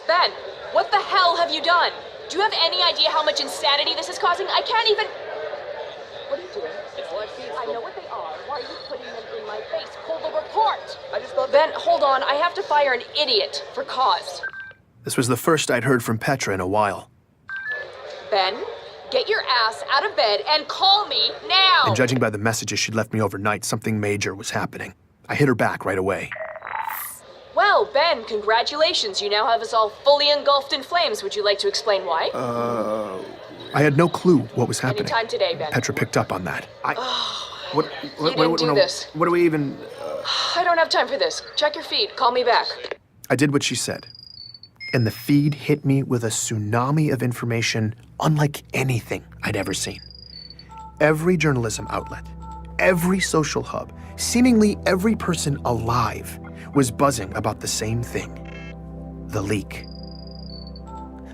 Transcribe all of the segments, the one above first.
Ben, what the hell have you done? Do you have any idea how much insanity this is causing? I can't even... What are you doing? It's live feeds. I know what they are. Why are you putting them in my face? Pull the report! I just thought Ben, hold on. I have to fire an idiot for cause. This was the first I'd heard from Petra in a while. Ben, get your ass out of bed and call me now! And judging by the messages she'd left me overnight, something major was happening. I hit her back right away. Well, Ben, congratulations. You now have us all fully engulfed in flames. Would you like to explain why? I had no clue what was happening. Anytime today, Ben. Petra picked up on that. You didn't do this. What do we even... I don't have time for this. Check your feed. Call me back. I did what she said. And the feed hit me with a tsunami of information unlike anything I'd ever seen. Every journalism outlet, every social hub, seemingly every person alive was buzzing about the same thing. The leak.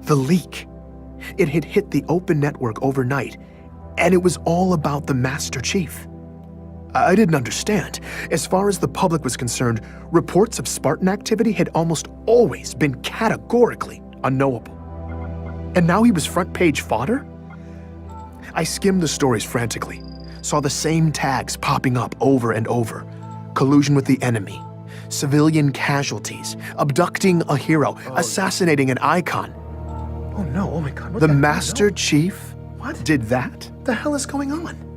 The leak. It had hit the open network overnight, and it was all about the Master Chief. I didn't understand. As far as the public was concerned, reports of Spartan activity had almost always been categorically unknowable. And now he was front-page fodder? I skimmed the stories frantically, saw the same tags popping up over and over. Collusion with the enemy, civilian casualties, abducting a hero, assassinating an icon. Oh no, oh my god. The Master Chief What? did that? What the hell is going on?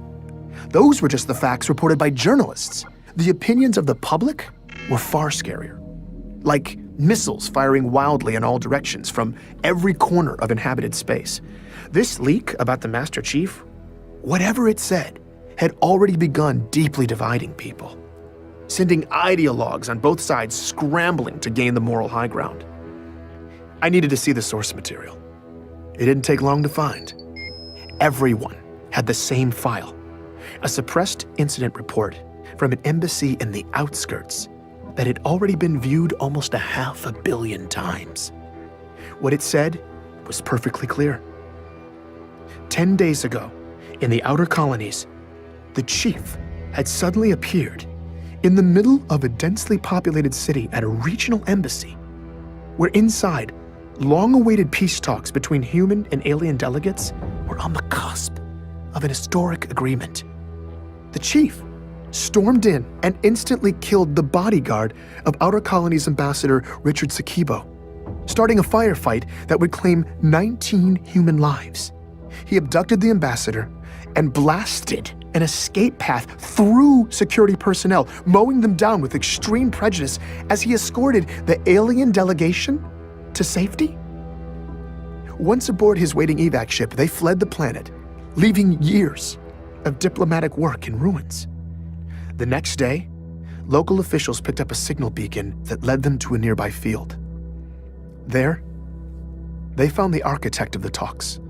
Those were just the facts reported by journalists. The opinions of the public were far scarier. Like missiles firing wildly in all directions from every corner of inhabited space. This leak about the Master Chief, whatever it said, had already begun deeply dividing people, sending ideologues on both sides scrambling to gain the moral high ground. I needed to see the source material. It didn't take long to find. Everyone had the same file, a suppressed incident report from an embassy in the outskirts that had already been viewed almost 500 million times. What it said was perfectly clear. 10 days ago, in the outer colonies, the chief had suddenly appeared in the middle of a densely populated city at a regional embassy, where inside, long-awaited peace talks between human and alien delegates were on the cusp of an historic agreement. The chief stormed in and instantly killed the bodyguard of Outer Colonies Ambassador Richard Sakibo, starting a firefight that would claim 19 human lives. He abducted the ambassador and blasted an escape path through security personnel, mowing them down with extreme prejudice as he escorted the alien delegation to safety. Once aboard his waiting evac ship, they fled the planet, leaving years of diplomatic work in ruins. The next day, local officials picked up a signal beacon that led them to a nearby field. There, they found the architect of the talks,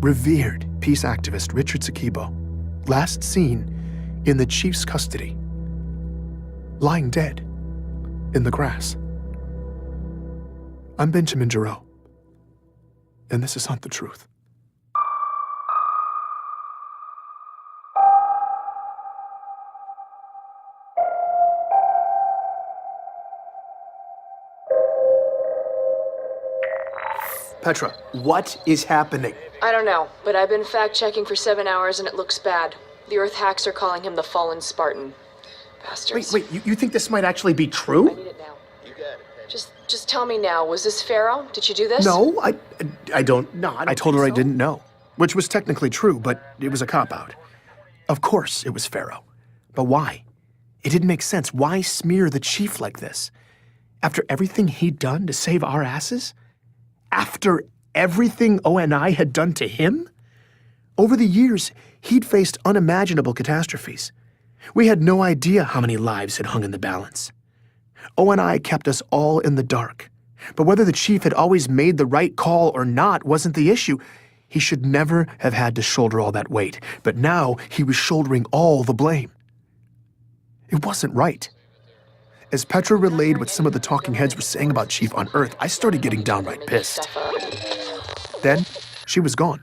revered peace activist Richard Sakibo, last seen in the chief's custody, lying dead in the grass. I'm Benjamin Giroux, and this is Hunt the Truth. Petra, what is happening? I don't know, but I've been fact-checking for 7 hours and it looks bad. The Earth hacks are calling him the Fallen Spartan. Bastards. Wait, you think this might actually be I true? need it now. Just tell me now, was this FERO? Did you do this? No, I don't. No, I told her I didn't know, which was technically true, but it was a cop-out. Of course it was FERO. But why? It didn't make sense. Why smear the chief like this? After everything he'd done to save our asses? After everything ONI had done to him? Over the years, he'd faced unimaginable catastrophes. We had no idea how many lives had hung in the balance. ONI kept us all in the dark. But whether the chief had always made the right call or not wasn't the issue. He should never have had to shoulder all that weight. But now he was shouldering all the blame. It wasn't right. As Petra relayed what some of the talking heads were saying about Chief on Earth, I started getting downright pissed. Then, she was gone.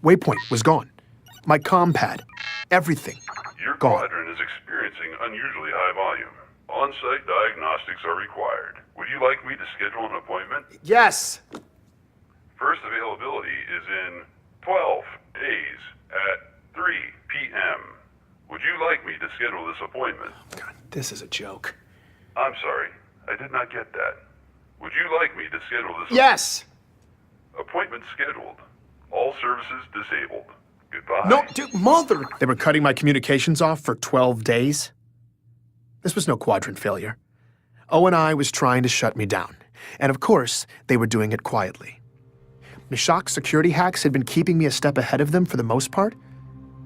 Waypoint was gone. My comm pad. Everything. Your Gone. quadrant is experiencing unusually high volume. On-site diagnostics are required. Would you like me to schedule an appointment? Yes! First availability is in 12 days at 3 p.m. Would you like me to schedule this appointment? God, this is a joke. I'm sorry, I did not get that. Would you like me to schedule this? Yes! Appointment scheduled. All services disabled. Goodbye. No, dude, mother! They were cutting my communications off for 12 days? This was no quadrant failure. O&I was trying to shut me down. And of course, they were doing it quietly. Meshach's security hacks had been keeping me a step ahead of them for the most part,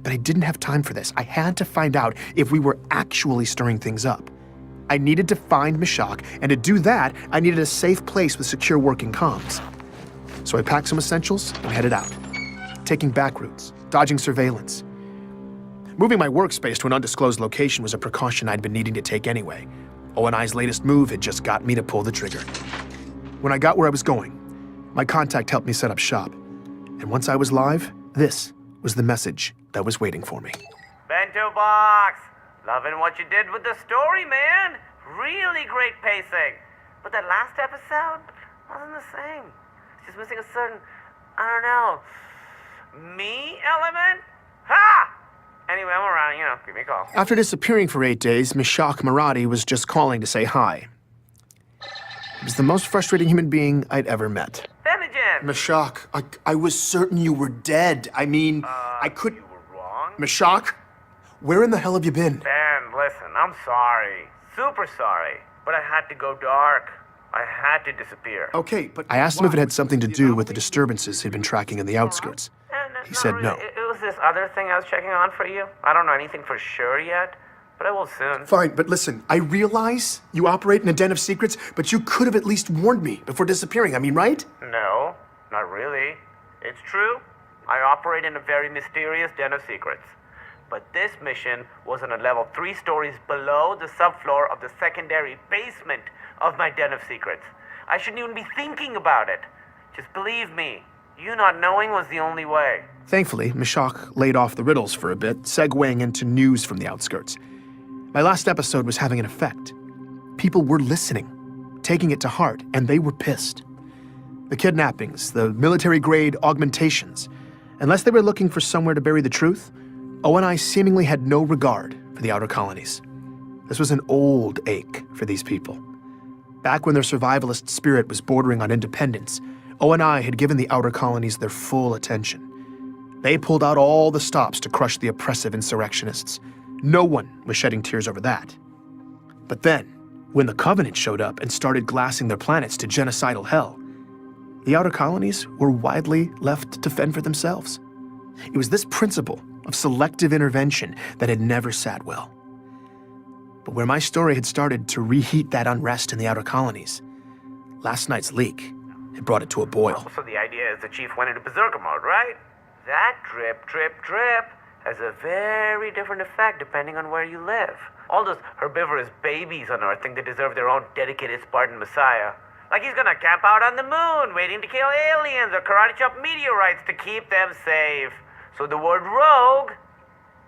but I didn't have time for this. I had to find out if we were actually stirring things up. I needed to find Meshach, and to do that, I needed a safe place with secure working comms. So I packed some essentials and headed out, taking back routes, dodging surveillance. Moving my workspace to an undisclosed location was a precaution I'd been needing to take anyway. O&I's latest move had just got me to pull the trigger. When I got where I was going, my contact helped me set up shop. And once I was live, this was the message that was waiting for me. Bento box! Loving what you did with the story, man! Really great pacing. But that last episode wasn't the same. It's just missing a certain, I don't know, me element? Ha! Anyway, I'm around, give me a call. After disappearing for 8 days, Meshach Maradi was just calling to say hi. He was the most frustrating human being I'd ever met. Fenigen! Meshach, I was certain you were dead. I mean, I could... You were wrong? Meshach? Where in the hell have you been? Ben, listen, I'm sorry. Super sorry. But I had to go dark. I had to disappear. Okay, but I asked him if it had something to do with the disturbances he'd been tracking in the outskirts. He said no. It was this other thing I was checking on for you. I don't know anything for sure yet, but I will soon. Fine, but listen, I realize you operate in a den of secrets, but you could have at least warned me before disappearing, I mean, right? No, not really. It's true. I operate in a very mysterious den of secrets. But this mission was on a level 3 stories below the subfloor of the secondary basement of my den of secrets. I shouldn't even be thinking about it. Just believe me, you not knowing was the only way. Thankfully, Meshach laid off the riddles for a bit, segueing into news from the outskirts. My last episode was having an effect. People were listening, taking it to heart, and they were pissed. The kidnappings, the military-grade augmentations, unless they were looking for somewhere to bury the truth, O&I seemingly had no regard for the outer colonies. This was an old ache for these people. Back when their survivalist spirit was bordering on independence, O&I had given the outer colonies their full attention. They pulled out all the stops to crush the oppressive insurrectionists. No one was shedding tears over that. But then, when the Covenant showed up and started glassing their planets to genocidal hell, the outer colonies were widely left to fend for themselves. It was this principle of selective intervention that had never sat well. But where my story had started to reheat that unrest in the outer colonies, last night's leak had brought it to a boil. So the idea is the chief went into berserker mode, right? That drip, drip, drip has a very different effect depending on where you live. All those herbivorous babies on Earth think they deserve their own dedicated Spartan messiah. Like he's gonna camp out on the moon, waiting to kill aliens or karate chop meteorites to keep them safe. So the word rogue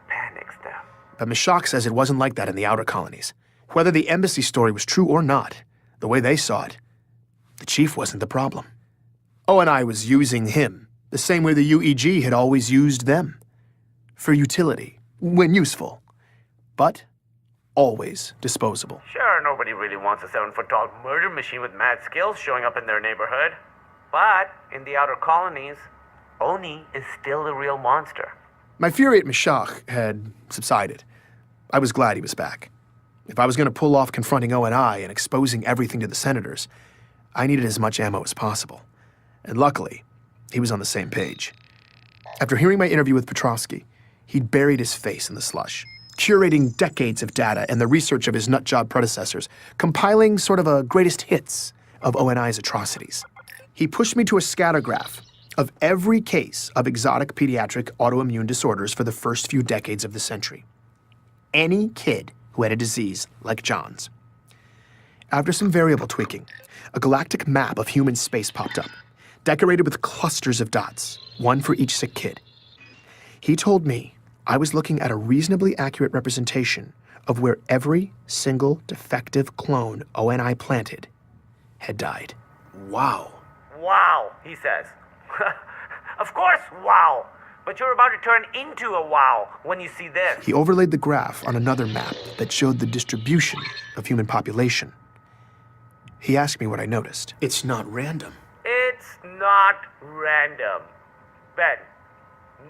panics them. But Meshach says it wasn't like that in the outer colonies. Whether the embassy story was true or not, the way they saw it, the chief wasn't the problem. O&I was using him the same way the UEG had always used them. For utility, when useful, but always disposable. Sure, nobody really wants a 7-foot-tall murder machine with mad skills showing up in their neighborhood. But in the outer colonies, Oni is still the real monster. My fury at Meshach had subsided. I was glad he was back. If I was going to pull off confronting O&I and exposing everything to the senators, I needed as much ammo as possible. And luckily, he was on the same page. After hearing my interview with Petrovsky, he'd buried his face in the slush, curating decades of data and the research of his nutjob predecessors, compiling sort of a greatest hits of O&I's atrocities. He pushed me to a scattergraph of every case of exotic pediatric autoimmune disorders for the first few decades of the century. Any kid who had a disease like John's. After some variable tweaking, a galactic map of human space popped up, decorated with clusters of dots, one for each sick kid. He told me I was looking at a reasonably accurate representation of where every single defective clone O&I planted had died. Wow. Wow, he says. Of course, wow. But you're about to turn into a wow when you see this. He overlaid the graph on another map that showed the distribution of human population. He asked me what I noticed. It's not random. It's not random. Ben,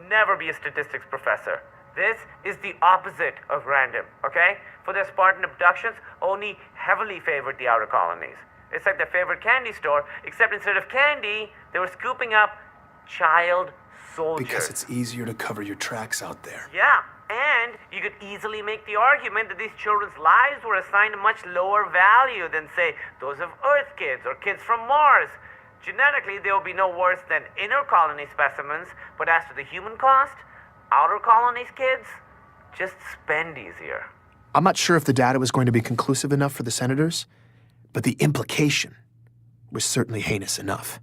never be a statistics professor. This is the opposite of random, okay? For their Spartan abductions, only heavily favored the outer colonies. It's like their favorite candy store, except instead of candy, they were scooping up child soldiers. Because it's easier to cover your tracks out there. Yeah, and you could easily make the argument that these children's lives were assigned a much lower value than, say, those of Earth kids or kids from Mars. Genetically, they will be no worse than inner colony specimens, but as to the human cost, outer colonies kids just spend easier. I'm not sure if the data was going to be conclusive enough for the senators, but the implication was certainly heinous enough.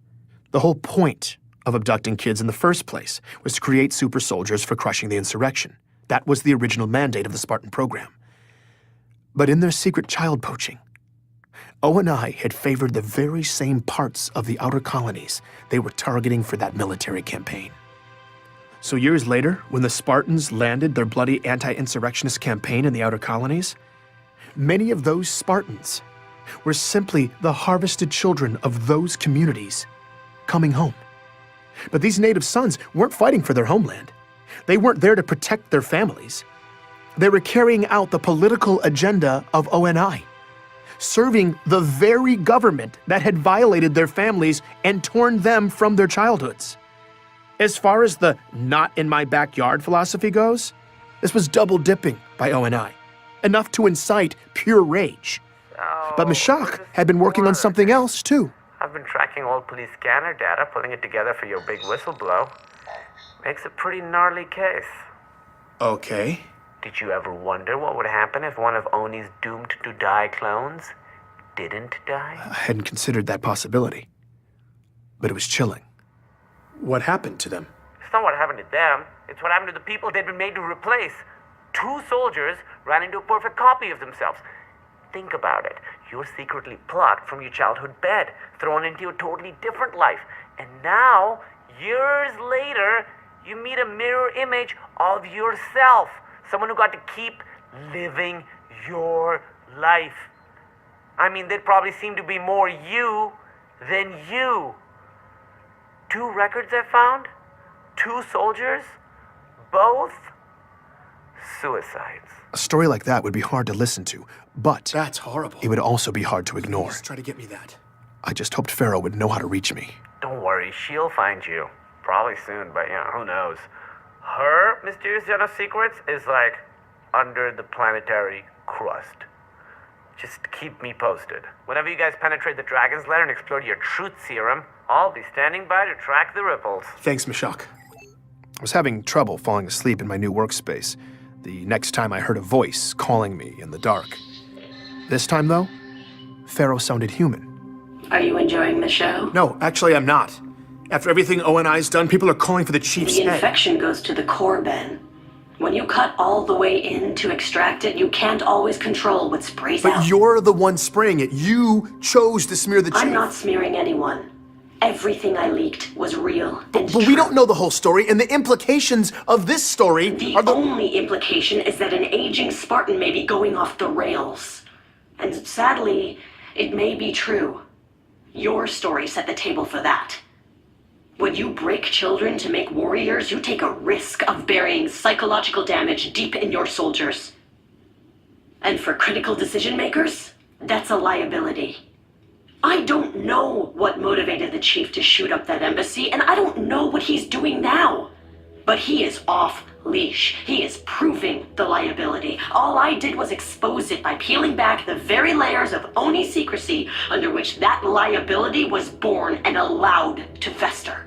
The whole point of abducting kids in the first place was to create super soldiers for crushing the insurrection. That was the original mandate of the Spartan program. But in their secret child poaching, O&I had favored the very same parts of the outer colonies they were targeting for that military campaign. So years later, when the Spartans landed their bloody anti-insurrectionist campaign in the outer colonies, many of those Spartans were simply the harvested children of those communities coming home. But these native sons weren't fighting for their homeland. They weren't there to protect their families. They were carrying out the political agenda of O&I, serving the very government that had violated their families and torn them from their childhoods. As far as the not in my backyard philosophy goes, this was double dipping by O&I, enough to incite pure rage. But Meshach had been working on something else too. I've been tracking old police scanner data, putting it together for your big whistleblow. Makes a pretty gnarly case. Okay. Did you ever wonder what would happen if one of Oni's doomed to die clones didn't die? I hadn't considered that possibility, but it was chilling. What happened to them? It's not what happened to them. It's what happened to the people they'd been made to replace. 2 soldiers ran into a perfect copy of themselves. Think about it. You're secretly plucked from your childhood bed, thrown into a totally different life. And now, years later, you meet a mirror image of yourself. Someone who got to keep living your life. I mean, they'd probably seem to be more you than you. 2 records I found, 2 soldiers, both suicides. A story like that would be hard to listen to, but That's horrible. it would also be hard to ignore. Just try to get me that. I just hoped FERO would know how to reach me. Don't worry, she'll find you. Probably soon, but who knows. Her mysterious den of secrets is like under the planetary crust. Just keep me posted. Whenever you guys penetrate the Dragon's Lair and explore your truth serum, I'll be standing by to track the ripples. Thanks, Meshach. I was having trouble falling asleep in my new workspace the next time I heard a voice calling me in the dark. This time, though, FERO sounded human. Are you enjoying the show? No, actually, I'm not. After everything O&I's done, people are calling for the chief's The head. infection goes to the core, Ben. When you cut all the way in to extract it, you can't always control what sprays out. But you're the one spraying it. You chose to smear the chief. I'm not smearing anyone. Everything I leaked was real and But we true. don't know the whole story, and the implications of this story The are the... only implication is that an aging Spartan may be going off the rails. And sadly, it may be true. Your story set the table for that. When you break children to make warriors, you take a risk of burying psychological damage deep in your soldiers. And for critical decision makers, that's a liability. I don't know what motivated the chief to shoot up that embassy, and I don't know what he's doing now. But he is off leash. He is proving the liability. All I did was expose it by peeling back the very layers of Oni secrecy under which that liability was born and allowed to fester.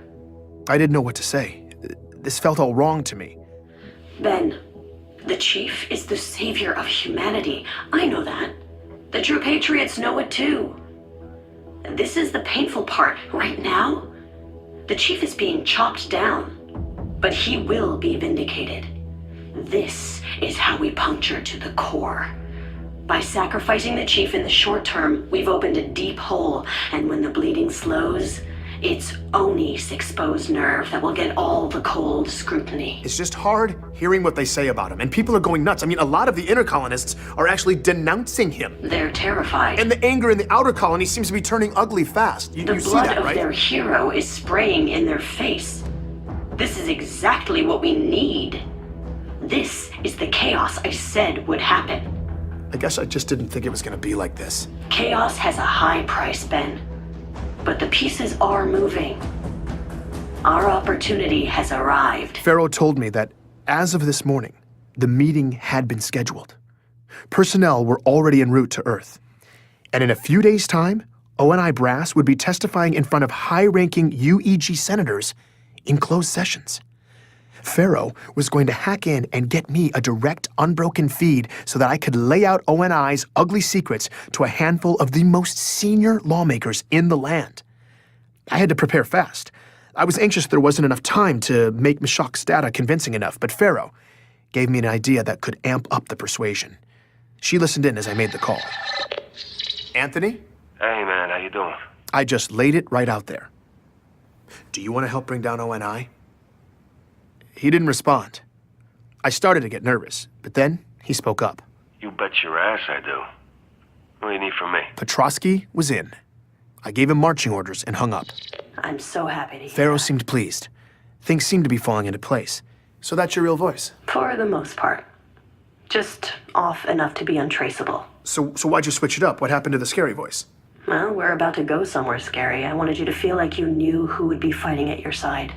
I didn't know what to say. This felt all wrong to me. Ben, the chief is the savior of humanity. I know that. The true patriots know it too. This is the painful part. Right now, the chief is being chopped down, but he will be vindicated. This is how we puncture to the core. By sacrificing the chief in the short term, we've opened a deep hole, and when the bleeding slows, it's Oni's exposed nerve that will get all the cold scrutiny. It's just hard hearing what they say about him, and people are going nuts. I mean, a lot of the inner colonists are actually denouncing him. They're terrified. And the anger in the outer colony seems to be turning ugly fast. You The see blood that, of right? their hero is spraying in their face. This is exactly what we need. This is the chaos I said would happen. I guess I just didn't think it was gonna be like this. Chaos has a high price, Ben. But the pieces are moving. Our opportunity has arrived. FERO told me that as of this morning, the meeting had been scheduled. Personnel were already en route to Earth. And in a few days' time, ONI brass would be testifying in front of high-ranking UEG senators in closed sessions. FERO was going to hack in and get me a direct, unbroken feed so that I could lay out ONI's ugly secrets to a handful of the most senior lawmakers in the land. I had to prepare fast. I was anxious there wasn't enough time to make Meshach's data convincing enough, but FERO gave me an idea that could amp up the persuasion. She listened in as I made the call. Anthony? Hey, man, how you doing? I just laid it right out there. Do you want to help bring down ONI? He didn't respond. I started to get nervous, but then he spoke up. You bet your ass I do. What do you need from me? Petrosky was in. I gave him marching orders and hung up. I'm so happy to hear FERO that. seemed pleased. Things seemed to be falling into place. So that's your real voice? For the most part. Just off enough to be untraceable. So why'd you switch it up? What happened to the scary voice? Well, we're about to go somewhere scary. I wanted you to feel like you knew who would be fighting at your side.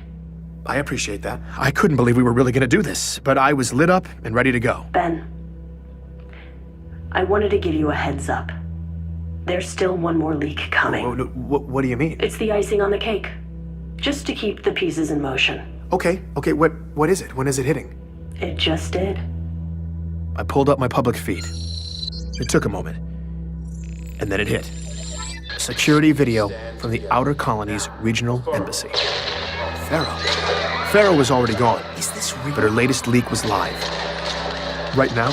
I appreciate that. I couldn't believe we were really going to do this, but I was lit up and ready to go. Ben, I wanted to give you a heads up. There's still one more leak coming. What do you mean? It's the icing on the cake. Just to keep the pieces in motion. Okay, what is it? When is it hitting? It just did. I pulled up my public feed. It took a moment. And then it hit. A security video from the Outer Colony's regional embassy. FERO was already gone. Is this real? But her latest leak was live. Right now,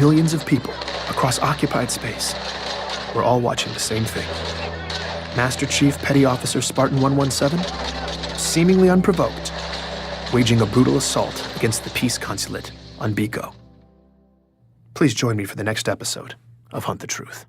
millions of people across occupied space were all watching the same thing. Master Chief Petty Officer Spartan 117, seemingly unprovoked, waging a brutal assault against the peace consulate on Biko. Please join me for the next episode of Hunt the Truth.